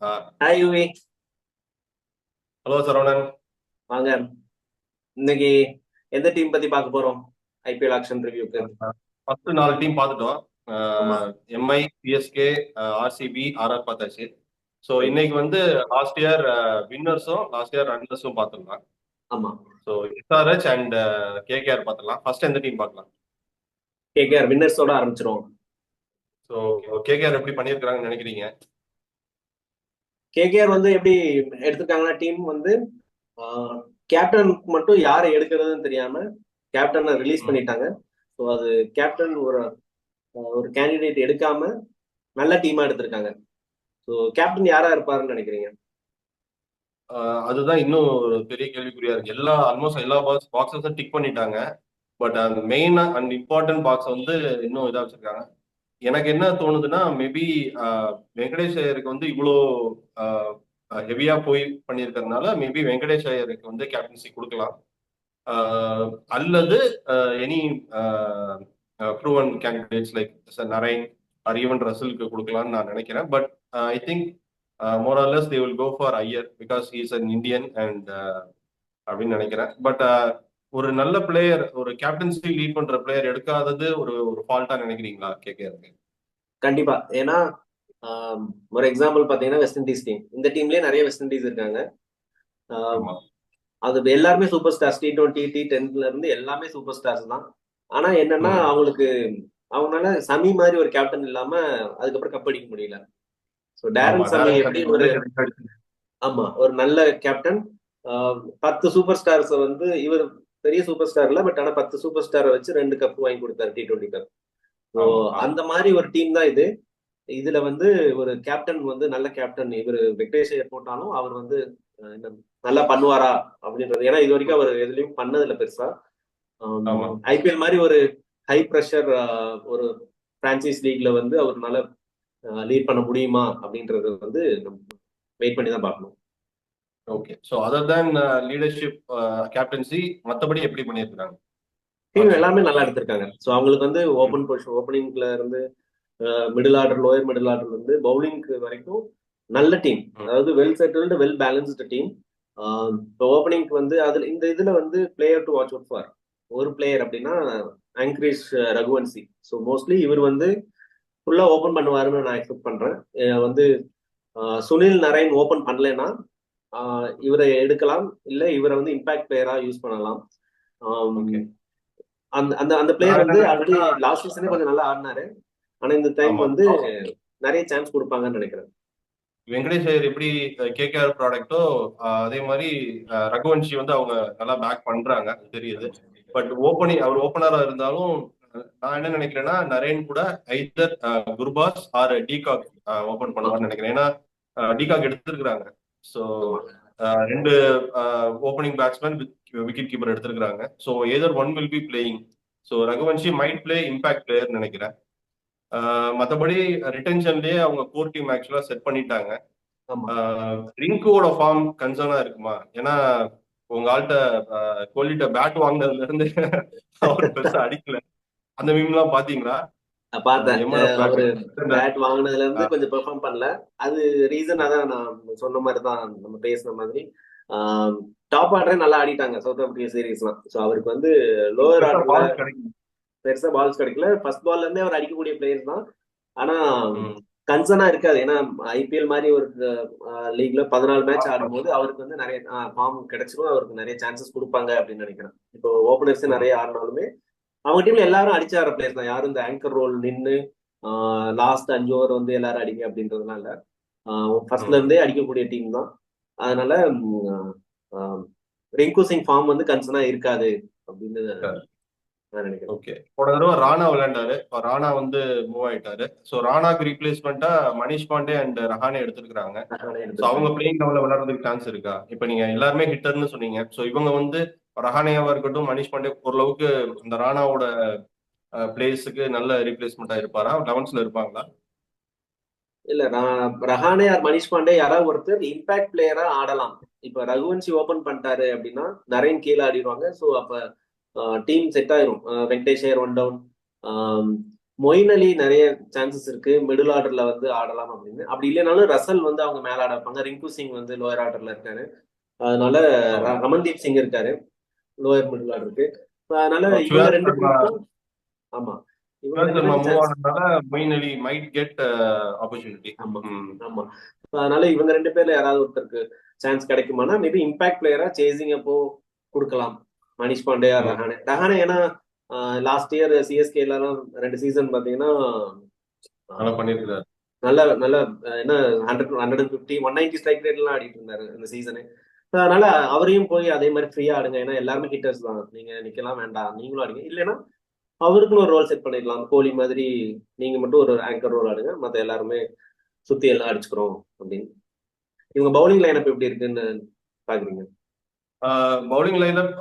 Hi UV. Hello Saravanan. வாங்க. இன்னைக்கு எந்த டீம் பத்தி பார்க்க போறோம்? ஐபிஎல் ஆக்ஷன் ரிவ்யூக்கு. ஃபர்ஸ்ட் 4 டீம் பார்த்துட்டோம். ஆமா எம்ஐ, சிஎஸ்கே, ஆர்சிபி, ஆர்ஆர் பார்த்தாச்சு. So right. இன்னைக்கு வந்து லாஸ்ட் இயர் வின்னர்ஸும் லாஸ்ட் இயர் ரன்னர்ஸும் பார்த்துடலாம். ஆமா. ஸோ எஸ்ஆர்ஹெச் அண்ட் கேகேஆர் பார்த்துடலாம். ஃபர்ஸ்ட் எந்த டீம் பார்க்கலாம்? கேகேஆர் வின்னர்ஸோட ஆரம்பிச்சிரும். ஸோ கேகேஆர் எப்படி பண்ணியிருக்கிறாங்கன்னு நினைக்கிறீங்க? கேகேஆர் வந்து எப்படி எடுத்திருக்காங்கன்னா, டீம் வந்து கேப்டனுக்கு மட்டும் யாரை எடுக்கிறதுன்னு தெரியாம கேப்டனை ரிலீஸ் ம். பண்ணிட்டாங்க. ஸோ அது கேப்டன் ஒரு ஒரு கேண்டிடேட் எடுக்காம நல்ல டீமா எடுத்திருக்காங்க. ஸோ கேப்டன் யாரா இருப்பாருன்னு நினைக்கிறீங்க? அதுதான் இன்னும் ஒரு பெரிய கேள்விக்குறியா இருக்கு. ஆல்மோஸ்ட் எல்லா பாக்ஸஸும் டிக் பண்ணிட்டாங்க. பட் அந்த மெயின் அண்ட் இம்பார்ட்டன்ட் பாக்ஸ் வந்து இன்னும் இதா வச்சிருக்காங்க. எனக்கு என்ன தோணுதுன்னா மேபி வெங்கடேஷ் ஐயருக்கு வந்து இவ்வளோ ஹெவியா போய் பண்ணியிருக்கிறதுனால மேபி வெங்கடேஷ் ஐயருக்கு வந்து கேப்டன்சி கொடுக்கலாம். அல்லது any proven candidates like Narine or even ரசலுக்கு கொடுக்கலாம்னு நான் நினைக்கிறேன். But I think more or less they will go for Iyer because is an Indian and அப்படின்னு நினைக்கிறேன். பட் ஒரு நல்ல பிளேயர், ஒரு கேப்டன்சி லீட் பண்ற பிளேயர் எடுக்காதது ஒரு ஒரு ஃபால்ட்டா நினைக்கிறீங்களா கேகேஆருக்கு? கண்டிப்பா. ஏன்னா ஒரு எக்ஸாம்பிள் பாத்தீங்கன்னா வெஸ்ட் இண்டீஸ் டீம். இந்த டீம்லயே நிறைய வெஸ்ட் இண்டீஸ் இருக்காங்க. ஆமா. அது எல்லாருமே சூப்பர் ஸ்டார்ஸ். T20 T10ல இருந்து எல்லாமே சூப்பர் ஸ்டார்ஸ் தான். ஆனா என்னன்னா ம். அவங்களால சமி மாதிரி ஒரு கேப்டன் இல்லாம அதுக்கப்புறம் கப் அடிக்க முடியல. ஸோ ஆமா, டேரன் சமி டேரன் எப்படி சமி ஒரு வந்து கிடைக்காது. ஆமா ஒரு நல்ல கேப்டன். 10 சூப்பர் ஸ்டார்ஸ் வந்து இவர் பெரிய சூப்பர் ஸ்டார் இல்ல, பட் ஆனா 10 சூப்பர் ஸ்டாரை வச்சு 2 கப் வாங்கி கொடுத்தாரு T20 கப். ஸோ ஆமா, ஆமா. அந்த மாதிரி ஒரு டீம் தான் இது. இதுல வந்து ஒரு கேப்டன் வந்து நல்ல கேப்டன் இவர் வெங்கடேஷ் ஐயர் போட்டாலும் அவர் வந்து நல்லா பண்ணுவாரா அப்படின்றது. ஏன்னா இது வரைக்கும் அவர் எதுலயும் பண்ணதில்ல பெருசா. ஆமா. ஐபிஎல் மாதிரி ஒரு ஹை ப்ரெஷர் ஒரு பிரான்சைஸ் லீக்ல வந்து அவர்னால லீட் பண்ண முடியுமா அப்படின்றது வந்து வெயிட் பண்ணி தான் பார்க்கணும். Okay. So other than leadership, captaincy, மற்றபடி எப்படி பண்ணியிருக்கிறாங்க டீம் ஆர்சிபி? எல்லாமே நல்லா எடுத்திருக்காங்க. ஸோ அவங்களுக்கு வந்து ஓப்பன் பொசிஷன், ஓப்பனிங்ல இருந்து மிடில் ஆர்டர், லோயர் மிடில் ஆர்டர்ல இருந்து பவுலிங்க்கு வரைக்கும் நல்ல டீம். அதாவது well settled, well balanced team. இப்போ ஓப்பனிங்க்கு வந்து அதுல இந்த இதுல வந்து player to watch out for ஒரு பிளேயர் அப்படின்னா ஆங்கரேஜ் ரகுவன்சி. ஸோ மோஸ்ட்லி இவர் வந்து ஃபுல்லா ஓபன் பண்ணுவாருன்னு நான் எக்ஸ்பெக்ட் பண்றேன். வந்து சுனில் நரைன் ஓபன் பண்ணலைன்னா இவரை எடுக்கலாம், இல்ல இவரை வந்து இம்பாக்ட் பிளேயரா யூஸ் பண்ணலாம். ஓகே. அந்த அந்த அந்த நான் பிளேயர் என்ன வந்து ஆல்ரெடி நினைக்கிறேன்னா, லாஸ்ட் சீசனே கொஞ்சம் நல்லா ஆடினாரு. ஆனா இந்த டைம் ஆமா, வந்து நிறைய சான்ஸ் கொடுப்பாங்கன்னு நினைக்கிறேன். வெங்கடேஷ் ஐயர் எப்படி கேகேஆர் ப்ராடக்டோ அதே மாதிரி ரகுவன்ஷி வந்து அவங்க நல்லா பேக் பண்றாங்க, அது தெரியுது. பட் அவர் ஓப்பனரா இருந்தாலும் நான் என்ன நினைக்கிறேன்னா நரேன் கூட either Gurbaz or de Kock open ஆமா பண்ணுவார்னு நினைக்கிறேன். ஏன்னா டிகாக் எடுத்திருக்கிறாங்க. ஸோ ஆமா. ரெண்டு ஓப்பனிங் பேட்ஸ்மேன் விக்கெட் கீப்பர் எடுத்திருக்கிறாங்க. So either one will be playing. So Raghuvanshi might play impact player நினைக்கிறேன். மற்றபடி ரிட்டன்ஷன்லயே அவங்க கோர் டீம் ஆக்சுவலா செட் பண்ணிட்டாங்க. ஆமா ரிங்குவோட ஃபார்ம் கன்சர்னா இருக்குமா? ஏன்னா உங்க ஆள்கிட்ட கோலிட்ட பேட் வாங்கினதுல இருந்து அவர் பெருசா அடிக்கல. அந்த மீம்லாம் பாத்தீங்களா? பார்த்தேன். எம்ஆர்எஃப் பேட். அவரு பேட் வாங்கினதுல இருந்து கொஞ்சம் பெர்ஃபார்ம் பண்ணல. அது ரீசன் அதான் நான் சொன்ன மாதிரி தான், நம்ம பேசின மாதிரி. டாப் ஆர்டரே நல்லா ஆடிட்டாங்க சவுத் ஆப்பிரிக்கா சீரீஸ்லாம். ஸோ அவருக்கு வந்து லோவர் பெருசா ஆர்டர்ல பால்ஸ் கிடைக்கும். பெருசா பால்ஸ் கிடைக்கல. ஃபர்ஸ்ட் பால்ல இருந்தே அவர் அடிக்கக்கூடிய பிளேயர் தான். ஆனா ம். கன்சர்னா இருக்காது. ஏன்னா ஐபிஎல் மாதிரி ஒரு லீக்ல 14 மேட்ச் ஆடும்போது அவருக்கு வந்து நிறைய ஃபார்ம் கிடைச்சிரும். அவருக்கு நிறைய சான்சஸ் கொடுப்பாங்க அப்படின்னு நினைக்கிறேன். இப்போ ஓப்பனர்ஸ் ம். நிறைய ஆடினாலுமே அவங்க டீம்ல எல்லாரும் அடிச்ச ஆடுற பிளேயர்ஸ் தான். யாரும் இந்த ஆங்கர் ரோல் நின்று லாஸ்ட் 5 ஓவர் வந்து எல்லாரும் அடிங்க அப்படின்றதுலாம் இல்ல. ஃபர்ஸ்ட்ல ம். இருந்தே அடிக்கக்கூடிய டீம் தான். அதனால ரிங்கு சிங் ஃபார்ம் வந்து கன்சர்னா இருக்காது அப்படின்னு நான் நினைக்கிறேன். ஓகே. போன தடவை ராணா விளையாண்டாரு. இப்ப ராணா வந்து மூவ் ஆயிட்டாரு. ஸோ ராணாக்கு ரீப்ளேஸ்மெண்டா மணிஷ் பாண்டே அண்ட் ரஹானே எடுத்திருக்கிறாங்க. ஸோ அவங்க எடுத்திருக்காங்க. பிளேயிங் லெவலில் விளையாடுறதுக்கு சான்ஸ் இருக்கா? இப்ப நீங்க எல்லாருமே ஹிட்டர்னு சொன்னீங்க. ஸோ இவங்க வந்து ரஹானேவா இருக்கட்டும், மணிஷ் பாண்டே ஓரளவுக்கு இந்த ராணாவோட பிளேஸுக்கு நல்ல ரீப்ளேஸ்மெண்டா இருப்பாரா? 11ல இருப்பாங்களா? இல்ல ரஹானே ஆர் மணிஷ் பாண்டே யாராவது ஒருத்தர் இம்பாக்ட் பிளேயரா ஆடலாம். இப்ப ரகுவன்சி ஓபன் பண்ணிட்டாரு அப்படின்னா நரேன் கீழே ஆடிடுவாங்க. ஸோ அப்ப டீம் செட் ஆயிரும். வெங்கடேஷ் ஐயர் ஒன் டவுன், மொயின் அலி நிறைய சான்சஸ் இருக்கு மிடில் ஆர்டர்ல வந்து ஆடலாம் அப்படின்னு. அப்படி இல்லைனாலும் ரசல் வந்து அவங்க மேல ஆட வைப்பாங்க. ரிங்கு சிங் வந்து லோயர் ஆர்டர்ல இருக்காரு. அதனால ஆமா. ரமன்தீப் சிங் இருக்காரு லோயர் மிடில் ஆர்டருக்கு. அதனால இவங்க சுயாஸ் 2 சர்மா பேருக்கும் ஆமா இவங்க சுயாஸ் 2 சர்மா பேருக்கு மூவ் சான்ஸ். ஆனதுனால மொயின் அலி மைட் கெட் ஆப்பர்ச்சுனிட்டி. ஆமா ஆமா அதனால இவங்க 2 பேர்ல யாராவது ஒருத்தருக்கு சான்ஸ் கிடைக்குமானா மேபி இம்பாக்ட் பிளேயரா சேசிங் அப்போ கொடுக்கலாம். மணிஷ் பாண்டே ரஹானே ஏன்னா லாஸ்ட் இயர் சிஎஸ்கே எல்லாம் 2 சீசன் பாத்தீங்கன்னா நல்லா ஆஹ், பண்ணிருக்காரு. நல்ல நல்ல என்ன 150 190 ஸ்ட்ரைக் ரேட் எல்லாம் ஆடிட்டு இருந்தாரு இந்த சீசனு. அதனால அவரையும் போய் அதே மாதிரி ஃப்ரீயா ஆடுங்க. ஏன்னா எல்லாருமே ஹிட்டர்ஸ் தான். நீங்க நிக்கலாம் வேண்டாம் நீங்களும் ஆடுங்க. இல்லைன்னா அவருக்குன்னு ஒரு ரோல் செட் பண்ணிடலாம். கோலி மாதிரி நீங்க மட்டும் ஒரு ஆங்கர் ரோல் ஆடுங்க, மத்த எல்லாருமே சுத்தி எல்லாம் அடிச்சுக்கிறோம் அப்படின்னு. இவங்க பவுலிங் லைனப் எப்படி இருக்குன்னு பாக்குறீங்க? பவுலிங் லைனப்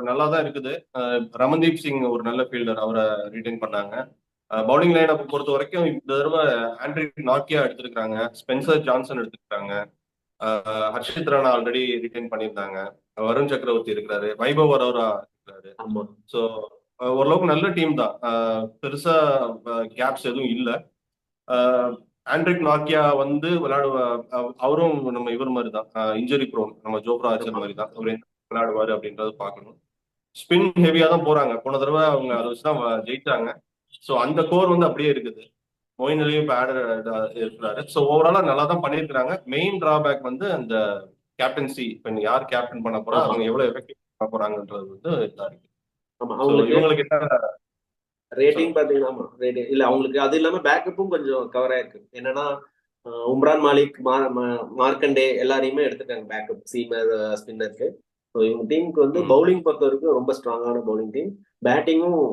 நல்லா தான் இருக்குது. ரமன்தீப் சிங் ஒரு நல்ல ஃபீல்டர், அவரை ரிட்டைன் பண்ணாங்க. பவுலிங் லைனப் பொறுத்த வரைக்கும் இந்த தடவை ஆண்ட்ரிக் நாக்கியா எடுத்திருக்காங்க, ஸ்பென்சர் ஜான்சன் எடுத்திருக்காங்க, ஹர்ஷித் ராணா ஆல்ரெடி ரிட்டைன் பண்ணியிருந்தாங்க, வருண் சக்கரவர்த்தி இருக்கிறாரு, வைபவ் அரோரா இருக்கிறாரு. ஆமா ஸோ ஓரளவுக்கு நல்ல டீம் தான். பெருசா கேப்ஸ் எதுவும் இல்லை. ஆண்ட்ரிக் நாக்கியா வந்து விளையாடுவ, அவரும் நம்ம இவர் மாதிரி தான், இன்ஜுரி ப்ரோன், நம்ம ஜோப்ரா ஆர்ச்சர் ஆமா மாதிரி தான். அவர் என்ன விளையாடுவாரு அப்படின்றத பார்க்கணும். ஸ்பின் ஹெவியா தான் போறாங்க. போன தடவை அவங்க அதை வச்சுதான் ஜெயிச்சாங்க. ஸோ அந்த கோர் வந்து அப்படியே இருக்குது. மொயின் அலியும் இப்போ ஆடர் இருக்கிறாரு. ஸோ ஓவராலா நல்லா தான் பண்ணியிருக்கிறாங்க. மெயின் டிராபேக் வந்து அந்த கேப்டன்சி. இப்போ யார் கேப்டன் பண்ண போறா, ஆமா அவங்க எவ்வளவு எஃபெக்டிவ் பண்ண போறாங்கன்றது வந்து இதா இருக்கு. ஆமா ஸோ அவங்களுக்கு இவங்களுக்கு என்ன ரேட்டிங் சொல்லுங்க. பாத்தீங்கன்னா ஆமா ரேட்டிங் இல்ல அவங்களுக்கு. அது இல்லாம பேக்கப்பும் கொஞ்சம் கவர் ஆயிருக்கு. என்னன்னா உம்ரான் மாலிக், மார்க்கண்டே எல்லாரையுமே எடுத்துட்டாங்க பேக்கப் சீமர் ஸ்பின்னருக்கு. ஸோ இவங்க டீமுக்கு வந்து ம். பவுலிங் பொறுத்த வரைக்கும் ரொம்ப ஸ்ட்ராங்கான பவுலிங் டீம். பேட்டிங்கும்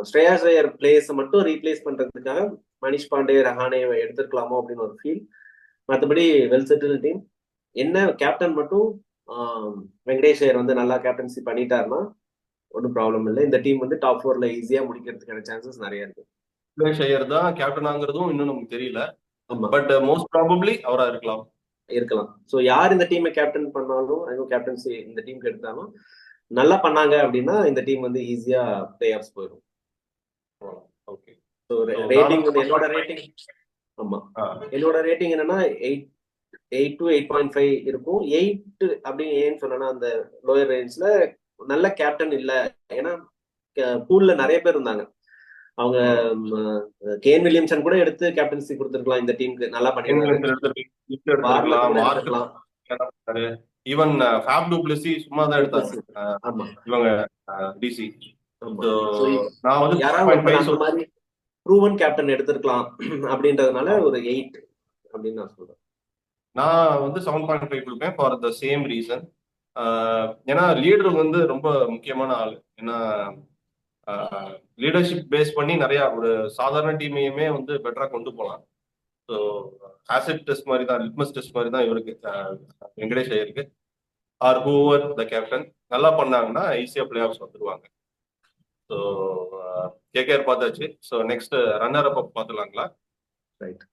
ஸ்ரேயாஸ் ஐயர் பிளேஸை மட்டும் ரீப்ளேஸ் பண்றதுக்காக மணிஷ் பாண்டே ரஹானே எடுத்துருக்கலாமோ அப்படின்னு ஒரு ஃபீல். மற்றபடி வெல் செட்டில் டீம். என்ன கேப்டன் மட்டும் வெங்கடேஷ் ஐயர் வந்து நல்லா கேப்டன்சி பண்ணிட்டாருன்னா ஒன்றும் ப்ராப்ளம் இல்லை. இந்த டீம் வந்து டாப் 4ல ஈஸியா முடிக்கிறதுக்கான சான்சஸ் நிறைய இருக்கு. சுரேஷ் ஐயர் தான் கேப்டன் ஆங்கிறதும் இன்னும் நமக்கு தெரியல. ஆமா பட் மோஸ்ட் ப்ராபப்ளி அவரா இருக்கலாம். இருக்கலாம். ஸோ யார் இந்த டீமை கேப்டன் பண்ணாலும் கேப்டன்சி இந்த டீமுக்கு எடுத்தாலும் நல்லா பண்ணாங்க அப்படின்னா இந்த டீம் வந்து ஈஸியா பிளே ஆஃப்ஸ் போயிடும். ஓகே. ஸோ ஸோ ரேட்டிங் நானும் வந்து என்னோட ரேட்டிங் ஆமா என்னோட ரேட்டிங் என்னன்னா 8 to 8.5 இருக்கும். 8 அப்படின்னு ஏன்னு சொன்னா அந்த லோயர் ரேஞ்ச்ல நல்ல கேப்டன் இல்ல. ஏன்னா பூல்ல நிறைய பேர் இருந்தாங்க. அவங்க கேன் வில்லியம்சன் கூட எடுத்து கேப்டன்சி கொடுத்துருக்கலாம். இந்த டீமுக்கு நல்லா பண்ணிருந்தாரு. வார்னர் கூட எடுத்துக்கலாம். ஈவன் ஃபேப் டு பிளஸி சும்மா தான் எடுத்தாங்க ஆமா இவங்க டிசி. ஆமா ஸோ ஸோ நான் வந்து யாராவது ஒருத்தர் 6.5 அந்த சொல்றேன். மாதிரி ப்ரூவன் கேப்டன் எடுத்திருக்கலாம் அப்படின்றதுனால ஒரு 8 அப்படின்னு நான் சொல்றேன். நான் வந்து 7.5 கொடுப்பேன் ஃபார் த சேம் ரீசன். ஏன்னா லீடர் வந்து ரொம்ப முக்கியமான ஆள். ஏன்னா லீடர்ஷிப் பேஸ் பண்ணி நிறைய ஒரு சாதாரண டீமையுமே வந்து பெட்டரா கொண்டு போகலாம். ஸோ ஆசிட் டெஸ்ட் மாதிரி தான், லிட்மஸ் டெஸ்ட் மாதிரி தான் இவருக்கு, வெங்கடேஷ் ஐயருக்கு. ஆர் ஹூவர் த கேப்டன் நல்லா பண்ணாங்கன்னா ஈஸியா பிளே ஆஃப்ஸ் வந்துருவாங்க. ஸோ கேகேஆர் பார்த்தாச்சு. ஸோ நெக்ஸ்ட் ரன்னர் அப் பார்த்துலாங்களா? ரைட்.